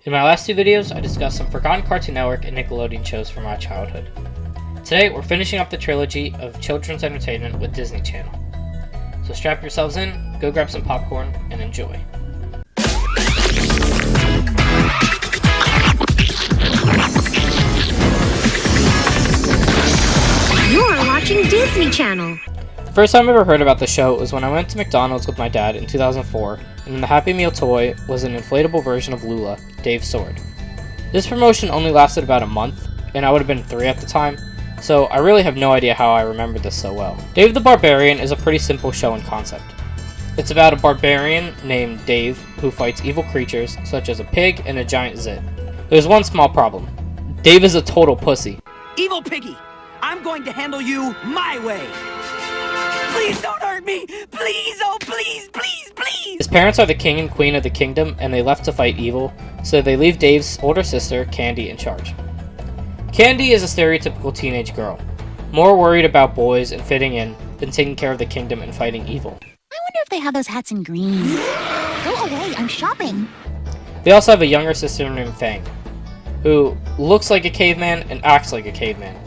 In my last two videos, I discussed some forgotten Cartoon Network and Nickelodeon shows from my childhood. Today, we're finishing up the trilogy of children's entertainment with Disney Channel. So strap yourselves in, go grab some popcorn, and enjoy. You're watching Disney Channel. The first time I ever heard about the show was when I went to McDonald's with my dad in 2004, and in the Happy Meal toy was an inflatable version of Lula, Dave's sword. This promotion only lasted about a month, and I would have been 3 at the time, so I really have no idea how I remembered this so well. Dave the Barbarian is a pretty simple show in concept. It's about a barbarian named Dave who fights evil creatures such as a pig and a giant zit. There's one small problem. Dave is a total pussy. Evil Piggy, I'm going to handle you my way. Please don't hurt me! Please, oh please, please, please! His parents are the king and queen of the kingdom, and they left to fight evil, so they leave Dave's older sister, Candy, in charge. Candy is a stereotypical teenage girl, more worried about boys and fitting in than taking care of the kingdom and fighting evil. I wonder if they have those hats in green. Go away, I'm shopping. They also have a younger sister named Fang, who looks like a caveman and acts like a caveman.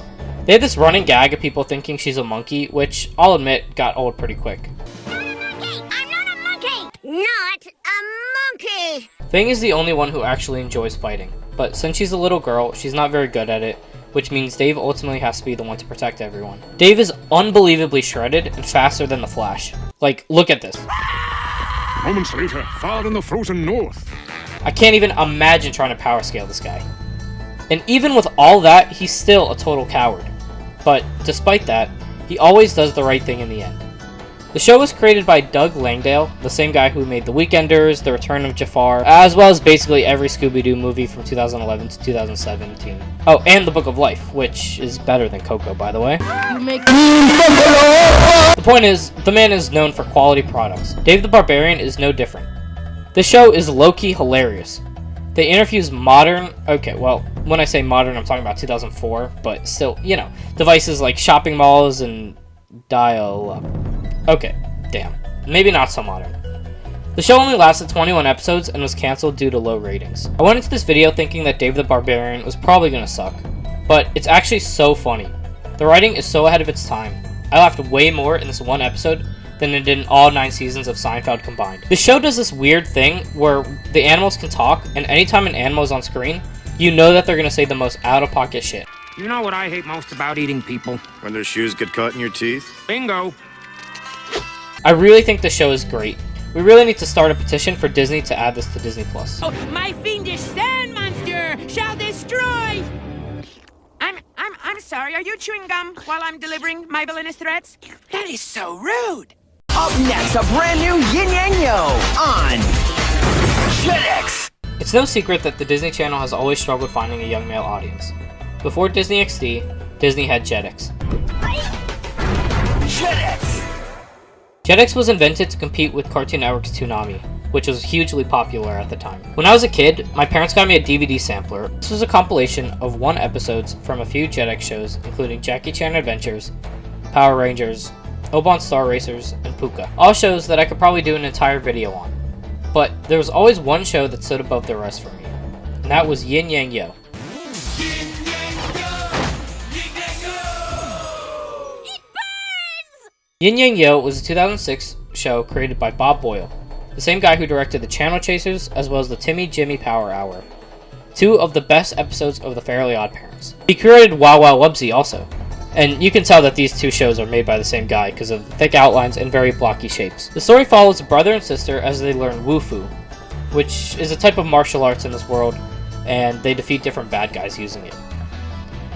They had this running gag of people thinking she's a monkey, which, I'll admit, got old pretty quick. I'm not a monkey! Not a monkey! Fang is the only one who actually enjoys fighting, but since she's a little girl, she's not very good at it, which means Dave ultimately has to be the one to protect everyone. Dave is unbelievably shredded and faster than the Flash. Like, look at this. Moments later, far in the frozen north. I can't even imagine trying to power scale this guy. And even with all that, he's still a total coward. But despite that, he always does the right thing in the end. The show was created by Doug Langdale, the same guy who made The Weekenders, The Return of Jafar, as well as basically every Scooby-Doo movie from 2011 to 2017. Oh, and The Book of Life, which is better than Coco, by the way. The point is, the man is known for quality products. Dave the Barbarian is no different. This show is low-key hilarious. They interviews modern, okay, well, when I say modern, I'm talking about 2004, but still, you know, devices like shopping malls and dial-up. Okay, damn. Maybe not so modern. The show only lasted 21 episodes and was cancelled due to low ratings. I went into this video thinking that Dave the Barbarian was probably gonna suck, but it's actually so funny. The writing is so ahead of its time. I laughed way more in this one episode than it did in all 9 seasons of Seinfeld combined. The show does this weird thing where the animals can talk, and anytime an animal is on screen, you know that they're gonna say the most out-of-pocket shit. You know what I hate most about eating people? When their shoes get caught in your teeth. Bingo! I really think the show is great. We really need to start a petition for Disney to add this to Disney+. Oh, my fiendish sand monster shall destroy! I'm sorry, are you chewing gum while I'm delivering my villainous threats? That is so rude! Up next, a brand new Yin Yang Yo on Jetix. It's no secret that the Disney Channel has always struggled finding a young male audience. Before Disney XD, Disney had Jetix. Jetix. Jetix was invented to compete with Cartoon Network's Toonami, which was hugely popular at the time. When I was a kid, my parents got me a DVD sampler. This was a compilation of 1 episodes from a few Jetix shows, including Jackie Chan Adventures, Power Rangers, Oban Star Racers, and Pucca. All shows that I could probably do an entire video on. But there was always one show that stood above the rest for me, and that was Yin Yang Yo. Yin Yang Yo was a 2006 show created by Bob Boyle, the same guy who directed the Channel Chasers as well as the Timmy Jimmy Power Hour, 2 of the best episodes of the Fairly OddParents. He created Wow Wow Wubbzy also, and you can tell that these 2 shows are made by the same guy because of thick outlines and very blocky shapes. The story follows a brother and sister as they learn Wufu, which is a type of martial arts in this world, and they defeat different bad guys using it.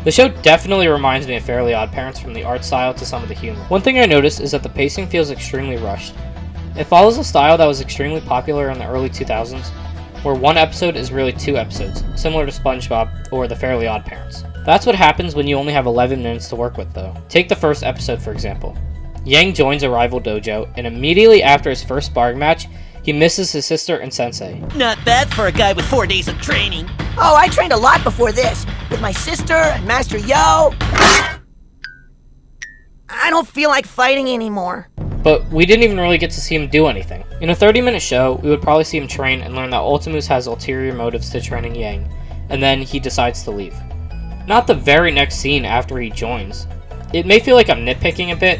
The show definitely reminds me of Fairly OddParents from the art style to some of the humor. One thing I noticed is that the pacing feels extremely rushed. It follows a style that was extremely popular in the early 2000s, where 1 episode is really 2 episodes, similar to SpongeBob or the Fairly OddParents. That's what happens when you only have 11 minutes to work with though. Take the first episode for example. Yang joins a rival dojo, and immediately after his first sparring match, he misses his sister and sensei. Not bad for a guy with 4 days of training. Oh, I trained a lot before this with my sister and Master Yo. I don't feel like fighting anymore. but we didn't even really get to see him do anything. In a 30-minute show, we would probably see him train and learn that Ultimus has ulterior motives to training Yang, and then he decides to leave. Not the very next scene after he joins. It may feel like I'm nitpicking a bit,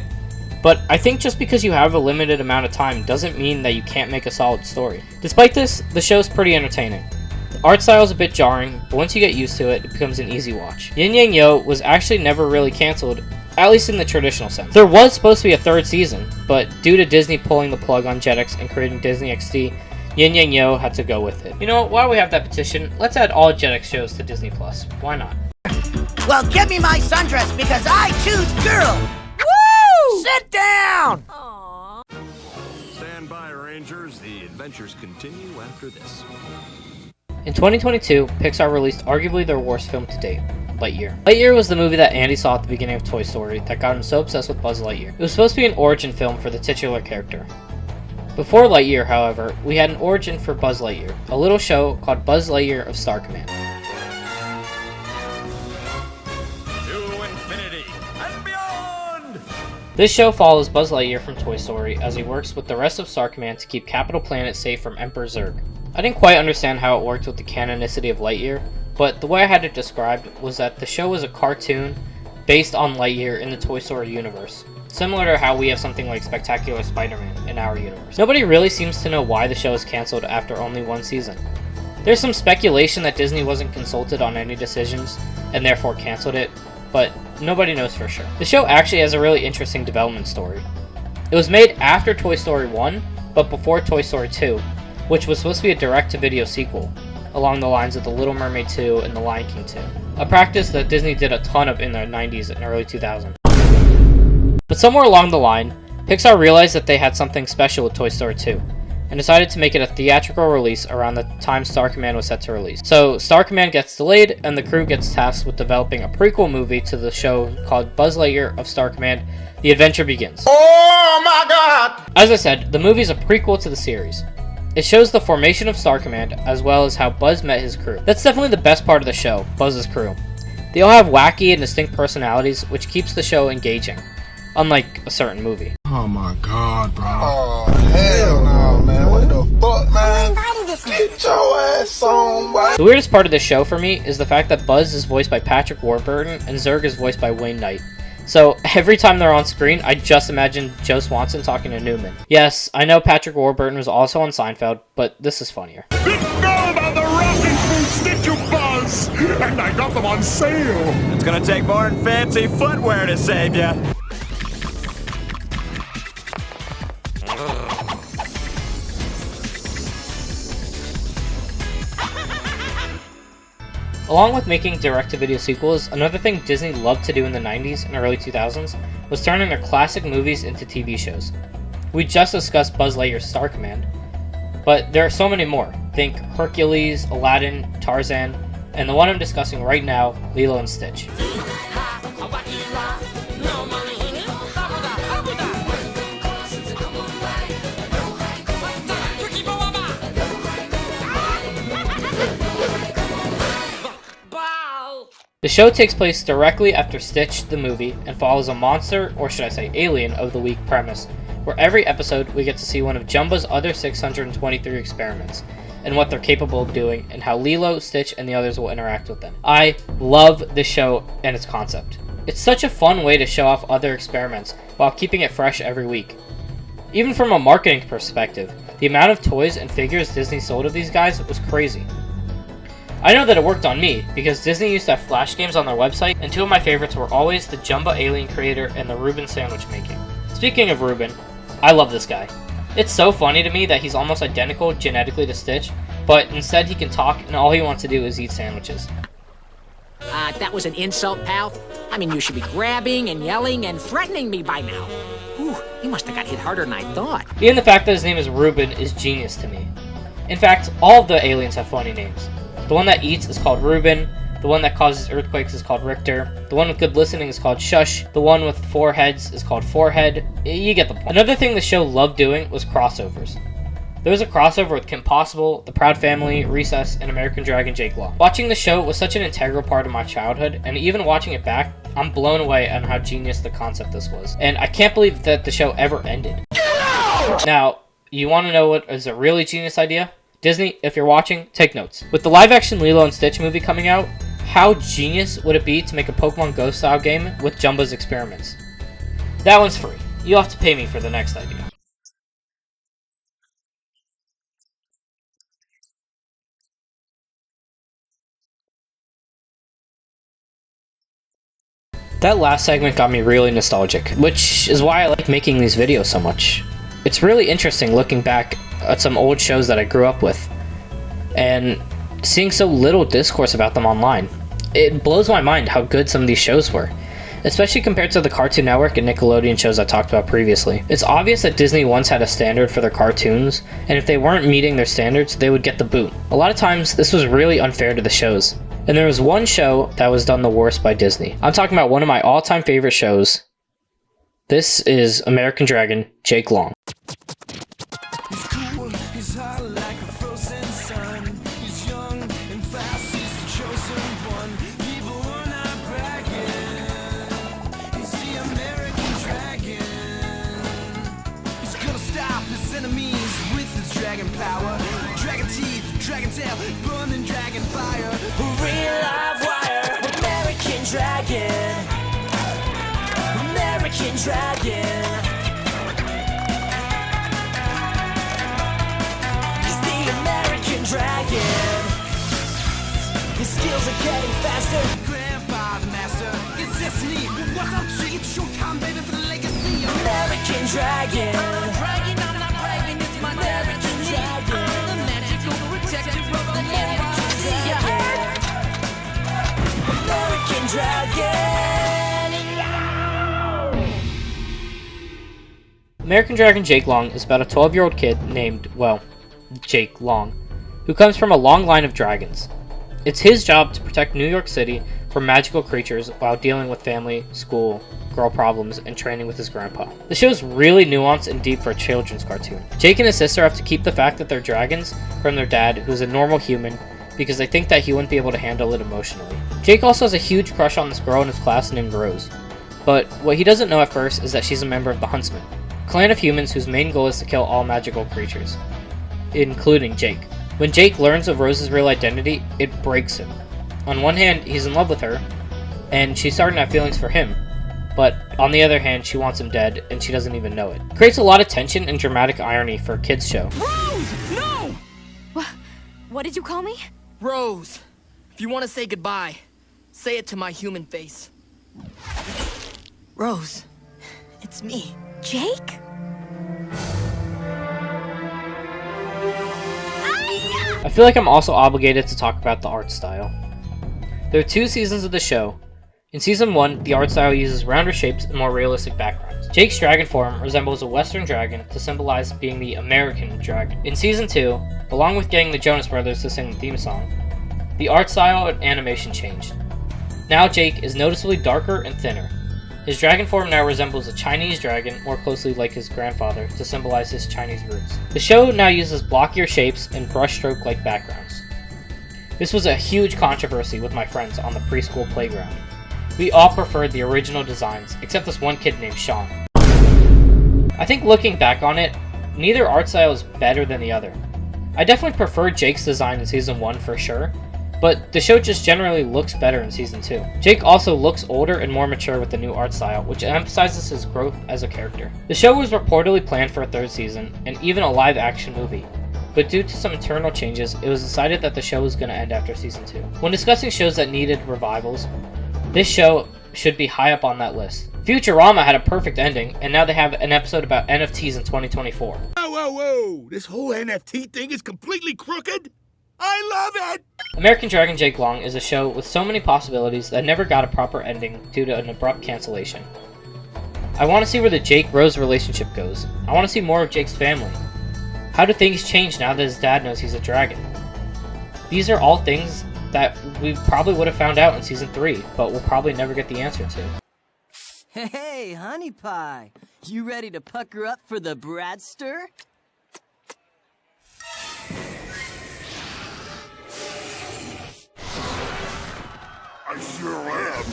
but I think just because you have a limited amount of time doesn't mean that you can't make a solid story. Despite this, the show's pretty entertaining. The art style is a bit jarring, but once you get used to it, it becomes an easy watch. Yin Yang Yo was actually never really cancelled, at least in the traditional sense. There was supposed to be a third season, but due to Disney pulling the plug on Jetix and creating Disney XD, Yin Yang Yo had to go with it. You know what, while we have that petition, let's add all Jetix shows to Disney+. Why not? Well, give me my sundress because I choose girl. Woo! Sit down. Stand by, Rangers. The adventures continue after this. In 2022, Pixar released arguably their worst film to date, Lightyear. Lightyear was the movie that Andy saw at the beginning of Toy Story that got him so obsessed with Buzz Lightyear. It was supposed to be an origin film for the titular character. Before Lightyear, however, we had an origin for Buzz Lightyear, a little show called Buzz Lightyear of Star Command. This show follows Buzz Lightyear from Toy Story as he works with the rest of Star Command to keep Capital Planet safe from Emperor Zurg. I didn't quite understand how it worked with the canonicity of Lightyear, but the way I had it described was that the show was a cartoon based on Lightyear in the Toy Story universe, similar to how we have something like Spectacular Spider-Man in our universe. Nobody really seems to know why the show was cancelled after only one season. There's some speculation that Disney wasn't consulted on any decisions and therefore cancelled it, but nobody knows for sure. The show actually has a really interesting development story. It was made after Toy Story 1, but before Toy Story 2, which was supposed to be a direct-to-video sequel, along the lines of The Little Mermaid 2 and The Lion King 2, a practice that Disney did a ton of in the 90s and early 2000s. But somewhere along the line, Pixar realized that they had something special with Toy Story 2, and decided to make it a theatrical release around the time Star Command was set to release. So Star Command gets delayed, and the crew gets tasked with developing a prequel movie to the show called Buzz Lightyear of Star Command. The adventure begins. Oh my god! As I said, the movie is a prequel to the series. It shows the formation of Star Command, as well as how Buzz met his crew. That's definitely the best part of the show, Buzz's crew. They all have wacky and distinct personalities, which keeps the show engaging, unlike a certain movie. Oh my god, bro. Oh, hell no, man. What the fuck, man? Get your ass on, boy. The weirdest part of this show for me is the fact that Buzz is voiced by Patrick Warburton and Zurg is voiced by Wayne Knight. So every time they're on screen, I just imagine Joe Swanson talking to Newman. Yes, I know Patrick Warburton was also on Seinfeld, but this is funnier. Didn't know about the rocking boots, did you, Buzz? And I got them on sale. It's gonna take more than fancy footwear to save you. Along with making direct-to-video sequels, another thing Disney loved to do in the 90s and early 2000s was turning their classic movies into TV shows. We just discussed Buzz Lightyear's Star Command, but there are so many more. Think Hercules, Aladdin, Tarzan, and the one I'm discussing right now, Lilo and Stitch. The show takes place directly after Stitch the movie and follows a monster, or should I say alien, of the week premise, where every episode we get to see one of Jumbo's other 623 experiments, and what they're capable of doing, and how Lilo, Stitch, and the others will interact with them. I love this show and its concept. It's such a fun way to show off other experiments while keeping it fresh every week. Even from a marketing perspective, the amount of toys and figures Disney sold of these guys was crazy. I know that it worked on me, because Disney used to have flash games on their website, and two of my favorites were always the Jumbo Alien Creator and the Reuben sandwich making. Speaking of Reuben, I love this guy. It's so funny to me that he's almost identical genetically to Stitch, but instead he can talk and all he wants to do is eat sandwiches. That was an insult, pal? I mean, you should be grabbing and yelling and threatening me by now. Whew, you must have got hit harder than I thought. Even the fact that his name is Reuben is genius to me. In fact, all of the aliens have funny names. The one that eats is called Reuben, the one that causes earthquakes is called Richter, the one with good listening is called Shush, the one with 4 heads is called Forehead. You get the point. Another thing the show loved doing was crossovers. There was a crossover with Kim Possible, The Proud Family, Recess, and American Dragon Jake Law. Watching the show was such an integral part of my childhood, and even watching it back, I'm blown away on how genius the concept this was. And I can't believe that the show ever ended. Now, you want to know what is a really genius idea? Disney, if you're watching, take notes. With the live-action Lilo and Stitch movie coming out, how genius would it be to make a Pokemon Go style game with Jumbo's experiments? That one's free. You'll have to pay me for the next idea. That last segment got me really nostalgic, which is why I like making these videos so much. It's really interesting looking back at some old shows that I grew up with, and seeing so little discourse about them online. It blows my mind how good some of these shows were, especially compared to the Cartoon Network and Nickelodeon shows I talked about previously. It's obvious that Disney once had a standard for their cartoons, and if they weren't meeting their standards, they would get the boot. A lot of times, this was really unfair to the shows. And there was one show that was done the worst by Disney. I'm talking about one of my all-time favorite shows. This is American Dragon, Jake Long. He's cool, he's hot like a frozen sun. He's young and fast, he's the chosen one. People are not bragging. He's the American dragon. He's gonna stop his enemies with his dragon power. Dragon teeth, dragon tail, burning dragon fire. Real live wire, American dragon. American dragon. Dragon. His skills are getting faster. Grandpa the master. It's destiny. What's up, G? It's showtime, baby, for the legacy. American Dragon. I'm not bragging, I'm not bragging. It's my American Dragon. I'm the magical protector of the American Dragon. American Dragon. American Dragon Jake Long is about a 12-year-old kid named, well, Jake Long, who comes from a long line of dragons. It's his job to protect New York City from magical creatures while dealing with family, school, girl problems, and training with his grandpa. The show is really nuanced and deep for a children's cartoon. Jake and his sister have to keep the fact that they're dragons from their dad, who's a normal human, because they think that he wouldn't be able to handle it emotionally. Jake also has a huge crush on this girl in his class named Rose, but what he doesn't know at first is that she's a member of the Huntsmen, a clan of humans whose main goal is to kill all magical creatures, including Jake. When Jake learns of Rose's real identity, it breaks him. On one hand, he's in love with her, and she's starting to have feelings for him, but on the other hand, she wants him dead, and she doesn't even know it. It creates a lot of tension and dramatic irony for a kid's show. Rose! No! What did you call me? Rose, if you want to say goodbye, say it to my human face. Rose, it's me. Jake? I feel like I'm also obligated to talk about the art style. There are 2 seasons of the show. In Season 1, the art style uses rounder shapes and more realistic backgrounds. Jake's dragon form resembles a Western dragon to symbolize being the American dragon. In Season 2, along with getting the Jonas Brothers to sing the theme song, the art style and animation changed. Now Jake is noticeably darker and thinner. His dragon form now resembles a Chinese dragon, more closely like his grandfather, to symbolize his Chinese roots. The show now uses blockier shapes and brushstroke-like backgrounds. This was a huge controversy with my friends on the preschool playground. We all preferred the original designs, except this one kid named Sean. I think looking back on it, neither art style is better than the other. I definitely prefer Jake's design in Season 1 for sure, but the show just generally looks better in Season 2. Jake also looks older and more mature with the new art style, which emphasizes his growth as a character. The show was reportedly planned for a 3rd season, and even a live-action movie, but due to some internal changes, it was decided that the show was going to end after Season 2. When discussing shows that needed revivals, this show should be high up on that list. Futurama had a perfect ending, and now they have an episode about NFTs in 2024. Whoa! This whole NFT thing is completely crooked? I love it! American Dragon Jake Long is a show with so many possibilities that never got a proper ending due to an abrupt cancellation. I want to see where the Jake-Rose relationship goes. I want to see more of Jake's family. How do things change now that his dad knows he's a dragon? These are all things that we probably would have found out in Season 3, but we'll probably never get the answer to. Hey, honey pie, you ready to pucker up for the Bradster? I sure am.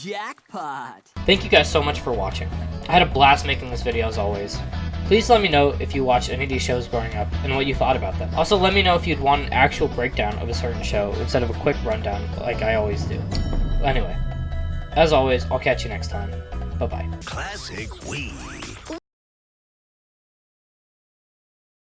Jackpot! Thank you guys so much for watching. I had a blast making this video as always. Please let me know if you watched any of these shows growing up and what you thought about them. Also, let me know if you'd want an actual breakdown of a certain show instead of a quick rundown like I always do. Anyway, as always, I'll catch you next time. Bye-bye. Classic Wii.